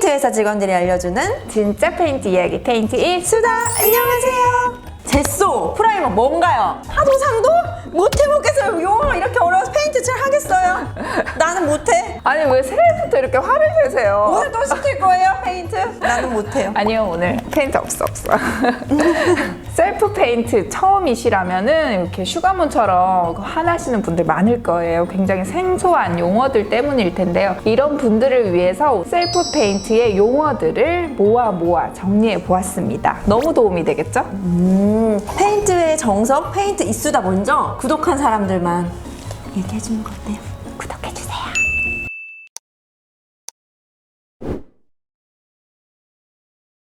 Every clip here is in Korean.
페인트 회사 직원들이 알려주는 진짜 페인트 이야기 페인트 수다. 안녕하세요. 제소, 프라이머 뭔가요? 하도 상도 못해먹겠어요. 용어 이렇게 어려워서 페인트 칠 하겠어요? 나는 못해. 아니 왜 새해부터 이렇게 화를 내세요? 오늘 또 시킬 거예요 페인트? 나는 못해요. 아니요, 오늘 페인트 없어. 셀프 페인트 처음이시라면은 이렇게 슈가몬처럼 화나시는 분들 많을 거예요. 굉장히 생소한 용어들 때문일 텐데요. 이런 분들을 위해서 셀프 페인트의 용어들을 모아 정리해 보았습니다. 너무 도움이 되겠죠? 페인트의 정석, 페인트 이수다 먼저 구독한 사람들만 얘기해주는 거 어때요? 구독해주세요.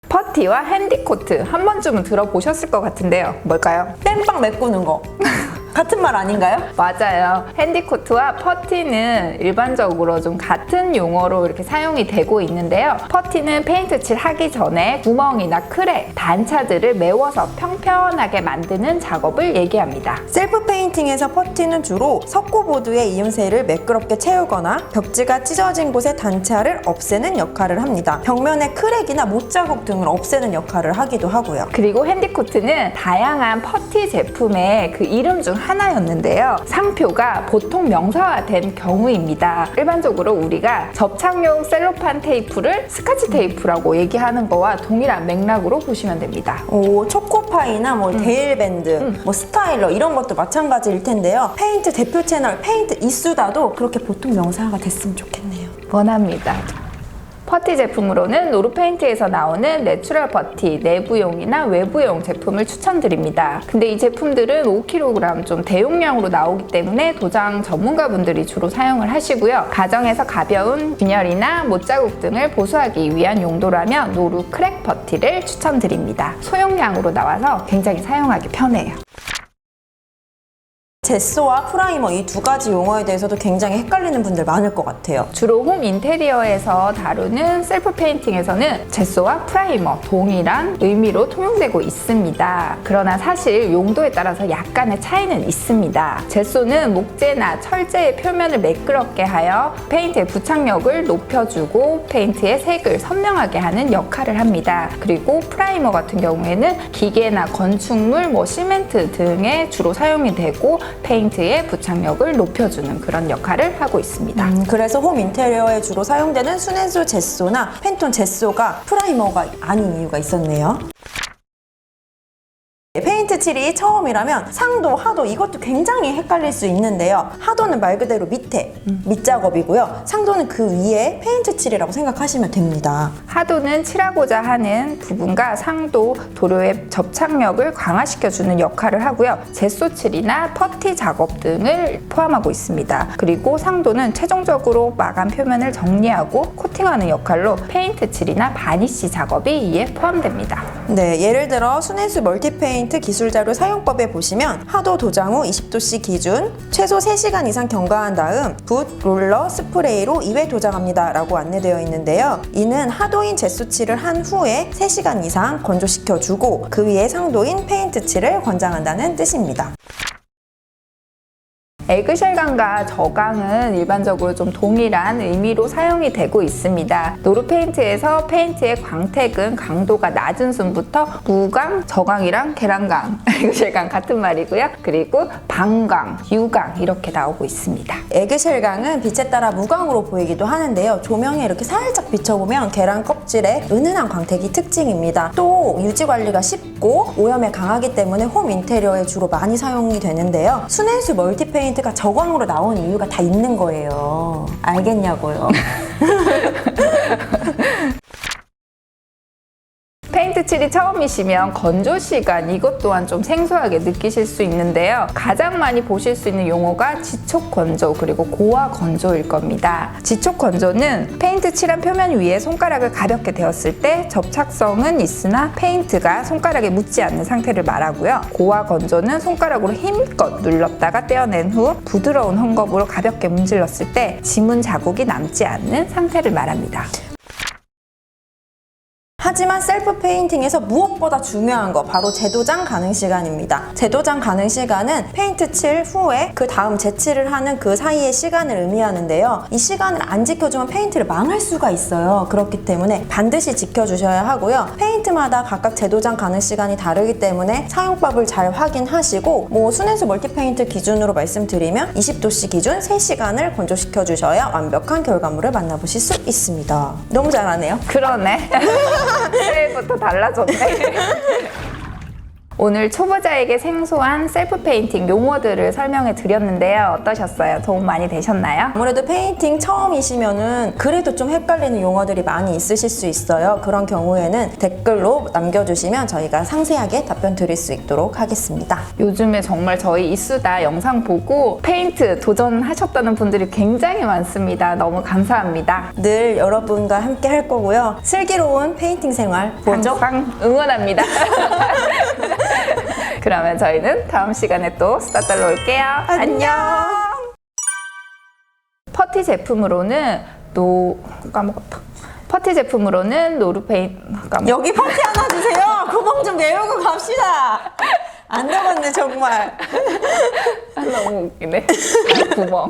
퍼티와 핸디코트 한 번쯤은 들어보셨을 것 같은데요. 뭘까요? 땜빵 메꾸는 거 같은 말 아닌가요? 맞아요. 핸디코트와 퍼티는 일반적으로 좀 같은 용어로 이렇게 사용이 되고 있는데요. 퍼티는 페인트 칠 하기 전에 구멍이나 크랙, 단차들을 메워서 평평하게 만드는 작업을 얘기합니다. 셀프 페인팅에서 퍼티는 주로 석고보드의 이음새를 매끄럽게 채우거나 벽지가 찢어진 곳의 단차를 없애는 역할을 합니다. 벽면의 크랙이나 못자국 등을 없애는 역할을 하기도 하고요. 그리고 핸디코트는 다양한 퍼티 제품의 그 이름 중 하나였는데요. 상표가 보통 명사화된 경우입니다. 일반적으로 우리가 접착용 셀로판 테이프를 스카치 테이프라고 얘기하는 거와 동일한 맥락으로 보시면 됩니다. 초코파이나 데일밴드, 스타일러 이런 것도 마찬가지일 텐데요. 페인트 대표 채널 페인트 이수다도 그렇게 보통 명사화가 됐으면 좋겠네요. 원합니다. 퍼티 제품으로는 노르페인트에서 나오는 내추럴 퍼티, 내부용이나 외부용 제품을 추천드립니다. 근데 이 제품들은 5kg 좀 대용량으로 나오기 때문에 도장 전문가분들이 주로 사용을 하시고요. 가정에서 가벼운 균열이나 못자국 등을 보수하기 위한 용도라면 노루 크랙 퍼티를 추천드립니다. 소용량으로 나와서 굉장히 사용하기 편해요. 제소와 프라이머 이 두 가지 용어에 대해서도 굉장히 헷갈리는 분들 많을 것 같아요. 주로 홈 인테리어에서 다루는 셀프 페인팅에서는 제소와 프라이머 동일한 의미로 통용되고 있습니다. 그러나 사실 용도에 따라서 약간의 차이는 있습니다. 제소는 목재나 철제의 표면을 매끄럽게 하여 페인트의 부착력을 높여주고 페인트의 색을 선명하게 하는 역할을 합니다. 그리고 프라이머 같은 경우에는 기계나 건축물, 시멘트 등에 주로 사용이 되고 페인트의 부착력을 높여주는 그런 역할을 하고 있습니다. 그래서 홈 인테리어에 주로 사용되는 순앤수 제소나 펜톤 제소가 프라이머가 아닌 이유가 있었네요. 페인트 칠이 처음이라면 상도, 하도 이것도 굉장히 헷갈릴 수 있는데요. 하도는 말 그대로 밑에, 밑작업이고요. 상도는 그 위에 페인트 칠이라고 생각하시면 됩니다. 하도는 칠하고자 하는 부분과 상도, 도료의 접착력을 강화시켜주는 역할을 하고요. 제소 칠이나 퍼티 작업 등을 포함하고 있습니다. 그리고 상도는 최종적으로 마감 표면을 정리하고 코팅하는 역할로 페인트 칠이나 바니쉬 작업이 이에 포함됩니다. 네, 예를 들어 순앤수 멀티페인트 기술자료 사용법에 보시면 하도 도장 후 20도씨 기준 최소 3시간 이상 경과한 다음 붓, 롤러, 스프레이로 2회 도장합니다 라고 안내되어 있는데요. 이는 하도인 제소칠을 한 후에 3시간 이상 건조시켜주고 그 위에 상도인 페인트 칠을 권장한다는 뜻입니다. 에그쉘강과 저강은 일반적으로 좀 동일한 의미로 사용이 되고 있습니다. 노르페인트에서 페인트의 광택은 강도가 낮은 순부터 무강, 저강이랑 계란강, 에그쉘강 같은 말이고요. 그리고 방강, 유강 이렇게 나오고 있습니다. 에그쉘강은 빛에 따라 무광으로 보이기도 하는데요. 조명에 이렇게 살짝 비춰보면 계란 껍질에 은은한 광택이 특징입니다. 또 유지 관리가 쉽고 오염에 강하기 때문에 홈 인테리어에 주로 많이 사용이 되는데요. 순앤수 멀티페인트 가 저광으로 나온 이유가 다 있는 거예요. 알겠냐고요. 페인트 칠이 처음이시면 건조 시간 이것 또한 좀 생소하게 느끼실 수 있는데요. 가장 많이 보실 수 있는 용어가 지촉 건조 그리고 고화 건조일 겁니다. 지촉 건조는 페인트 칠한 표면 위에 손가락을 가볍게 대었을 때 접착성은 있으나 페인트가 손가락에 묻지 않는 상태를 말하고요. 고화 건조는 손가락으로 힘껏 눌렀다가 떼어낸 후 부드러운 헝겊으로 가볍게 문질렀을 때 지문 자국이 남지 않는 상태를 말합니다. 하지만 셀프 페인팅에서 무엇보다 중요한 거 바로 재도장 가능 시간입니다. 재도장 가능 시간은 페인트 칠 후에 그 다음 재칠을 하는 그 사이의 시간을 의미하는데요. 이 시간을 안 지켜주면 페인트를 망할 수가 있어요. 그렇기 때문에 반드시 지켜주셔야 하고요. 페인트마다 각각 재도장 가능 시간이 다르기 때문에 사용법을 잘 확인하시고 순해수 멀티페인트 기준으로 말씀드리면 20도씨 기준 3시간을 건조시켜 주셔야 완벽한 결과물을 만나보실 수 있습니다. 너무 잘하네요. 그러네. 새해부터 달라졌네. 오늘 초보자에게 생소한 셀프 페인팅 용어들을 설명해 드렸는데요. 어떠셨어요? 도움 많이 되셨나요? 아무래도 페인팅 처음이시면은 그래도 좀 헷갈리는 용어들이 많이 있으실 수 있어요. 그런 경우에는 댓글로 남겨주시면 저희가 상세하게 답변 드릴 수 있도록 하겠습니다. 요즘에 정말 저희 이수다 영상 보고 페인트 도전하셨다는 분들이 굉장히 많습니다. 너무 감사합니다. 늘 여러분과 함께 할 거고요. 슬기로운 페인팅 생활 보죠? 항상 응원합니다. 그러면 저희는 다음 시간에 또 수다 떨러 올게요. 안녕. 퍼티 제품으로는 까먹었다. 퍼티 제품으로는 노루페인 여기 퍼티 하나 주세요. 구멍 좀 메우고 갑시다. 안 적었네 정말. 너무 웃기네. 구멍.